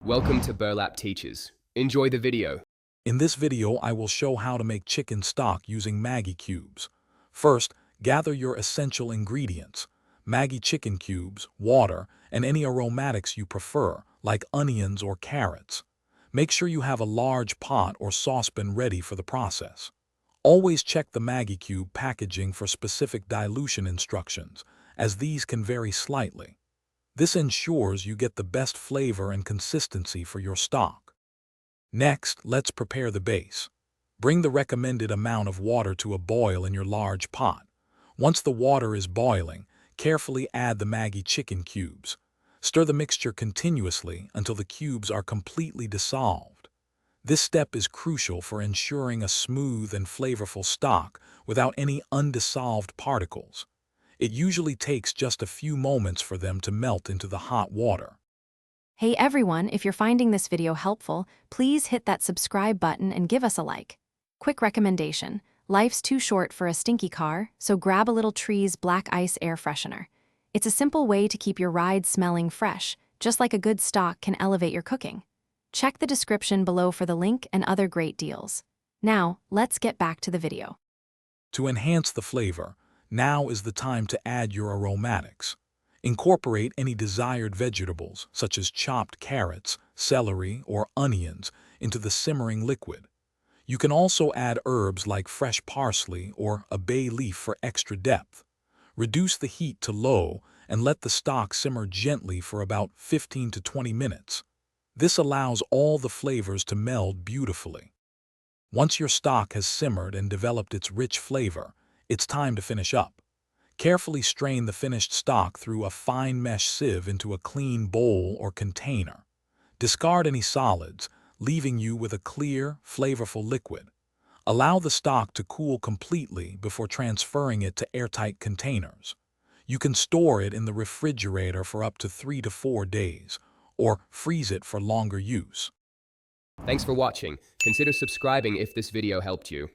Welcome to Burlap Teachers. Enjoy the video. In this video, I will show how to make chicken stock using Maggi cubes. First, gather your essential ingredients: Maggi chicken cubes, water, and any aromatics you prefer, like onions or carrots. Make sure you have a large pot or saucepan ready for the process. Always check the Maggi cube packaging for specific dilution instructions, as these can vary slightly. This ensures you get the best flavor and consistency for your stock. Next, let's prepare the base. Bring the recommended amount of water to a boil in your large pot. Once the water is boiling, carefully add the Maggi chicken cubes. Stir the mixture continuously until the cubes are completely dissolved. This step is crucial for ensuring a smooth and flavorful stock without any undissolved particles. It usually takes just a few moments for them to melt into the hot water. Hey everyone, if you're finding this video helpful, please hit that subscribe button and give us a like. Quick recommendation: life's too short for a stinky car, so grab a little Tree's Black Ice air freshener. It's a simple way to keep your ride smelling fresh, just like a good stock can elevate your cooking. Check the description below for the link and other great deals. Now, let's get back to the video. To enhance the flavor, now is the time to add your aromatics. Incorporate any desired vegetables, such as chopped carrots, celery, or onions, into the simmering liquid. You can also add herbs like fresh parsley or a bay leaf for extra depth. Reduce the heat to low and let the stock simmer gently for about 15 to 20 minutes. This allows all the flavors to meld beautifully. Once your stock has simmered and developed its rich flavor, it's time to finish up. Carefully strain the finished stock through a fine mesh sieve into a clean bowl or container. Discard any solids, leaving you with a clear, flavorful liquid. Allow the stock to cool completely before transferring it to airtight containers. You can store it in the refrigerator for up to 3 to 4 days, or freeze it for longer use. Thanks for watching. Consider subscribing if this video helped you.